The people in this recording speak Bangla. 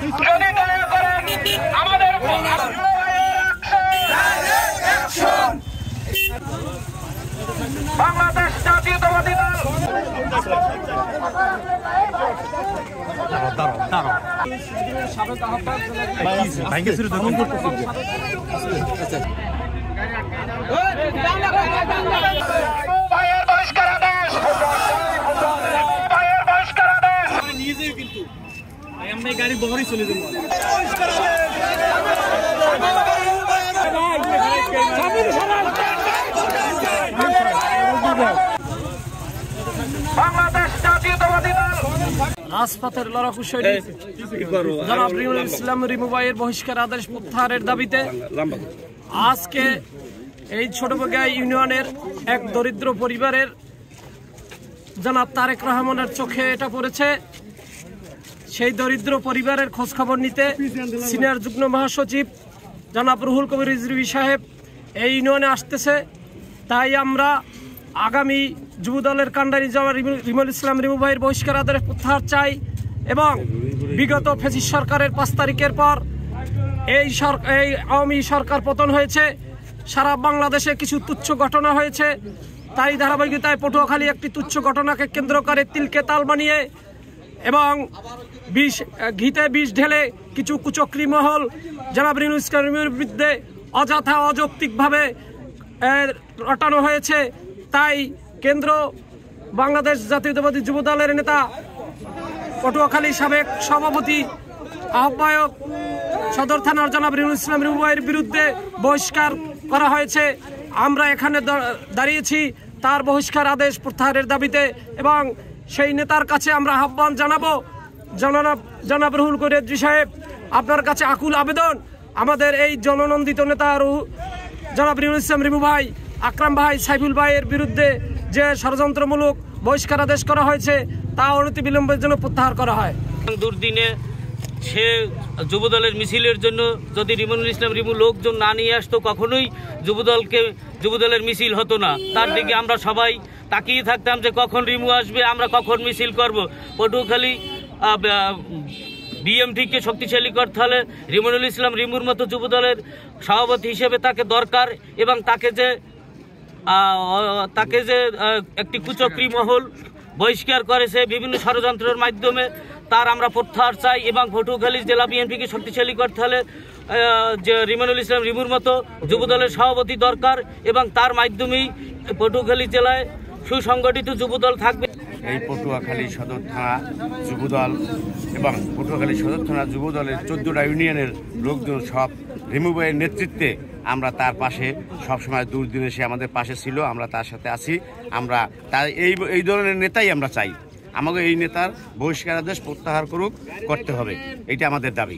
যদি দয়া করেন আমাদের বাংলাদেশ জাতীয়তাবাদী দল সাবেক গাড়ি বহরই চলে যাবো বাংলাদেশ জাতীয়তাবাদী দল রাজপথের লড়াকু শহীদ জনাব রিমুল ইসলাম রিমু ভাইয়ের বহিষ্কার আদেশ প্রত্যাহারের দাবিতে আজকে এই ছোটবগিয়া ইউনিয়নের এক দরিদ্র পরিবারের জনাব তারেক রহমানের চোখে এটা পড়েছে। সেই দরিদ্র পরিবারের খোঁজ খবর নিতে সিনিয়র যুগ্ম মহাসচিব জনাব রুহুল কবির রিজভী সাহেব এই ইউনিয়নে আসতেছে। তাই আমরা আগামী যুবদলের কান্ডারি রিমুল ইসলাম রিমু ভাইয়ের বহিষ্কার আদেশ প্রত্যাহার চাই এবং বিগত ফ্যাসিস্ট সরকারের 5 তারিখের পর এই আওয়ামী সরকার পতন হয়েছে। সারা বাংলাদেশে কিছু তুচ্ছ ঘটনা হয়েছে, তাই ধারাবাহিকতায় পটুয়াখালী একটি তুচ্ছ ঘটনাকে কেন্দ্র করে তিলকে তাল বানিয়ে এবং ঘিতে বিষ ঢেলে কিছু কুচক্রী মহল জনাব রিমুল ইসলামের বিরুদ্ধে অযথা অযৌক্তিকভাবে রটানো হয়েছে। তাই কেন্দ্র বাংলাদেশ জাতীয়তাবাদী যুবদলের নেতা পটুয়াখালী সাবেক সভাপতি আহ্বায়ক সদর থানার জনাব রিমুল ইসলাম রিমু ভাইয়ের বিরুদ্ধে বহিষ্কার করা হয়েছে। আমরা এখানে দাঁড়িয়েছি তার বহিষ্কার আদেশ প্রত্যাহারের দাবিতে এবং সেই নেতার কাছে আমরা আহ্বান জানাবো, জনাব রুহুল কবির রিজভী সাহেব আপনার কাছে আকুল আবেদন, আমাদের এই জননন্দিত নেতা জনাব রিমুল ইসলাম রিমু ভাই, আকরাম ভাই, সাইফুল ভাইয়ের বিরুদ্ধে যে ষড়যন্ত্রমূলক বহিষ্কার আদেশ করা হয়েছে তা অনতিবিলম্বের জন্য প্রত্যাহার করা হয়। দুর্দিনে সে যুবদলের মিছিলের জন্য যদি রিমুল ইসলাম রিমু লোকজন না নিয়ে আসতো কখনোই যুবদলের মিছিল হতো না। তার দিকে আমরা সবাই তাকিয়ে থাকতাম যে কখন রিমু আসবে, আমরা কখন মিছিল করব। পটুয়াখালী বিএমটিকে শক্তিশালী করতে হলে রিমুল ইসলাম রিমুর মতো যুবদলের সভাপতি হিসেবে তাকে দরকার এবং তাকে যে একটি কুচক্রী মহল বহিষ্কার করেছে বিভিন্ন ষড়যন্ত্রের মাধ্যমে তার আমরা প্রত্যাহার চাই এবং পটুয়াখালী জেলা বিএনপিকে শক্তিশালী করতে হলে যে রিমুল ইসলাম রিমুর মতো যুবদলের সভাপতি দরকার এবং তার মাধ্যমেই পটুয়াখালী জেলায় সুসংগঠিত যুবদল থাকবে। এই পটুয়াখালী সদর থানা যুবদল এবং পটুয়াখালী সদর থানা যুবদলের 14টা ইউনিয়নের লোকজন সব রিমু ভাইয়ের নেতৃত্বে আমরা তার পাশে সবসময় দুর্দিনে সে আমাদের পাশে ছিল, আমরা তার সাথে আছি। আমরা তার এই ধরনের নেতাই আমরা চাই। আমাকে এই নেতার বহিষ্কার আদেশ প্রত্যাহার করতে হবে, এটা আমাদের দাবি।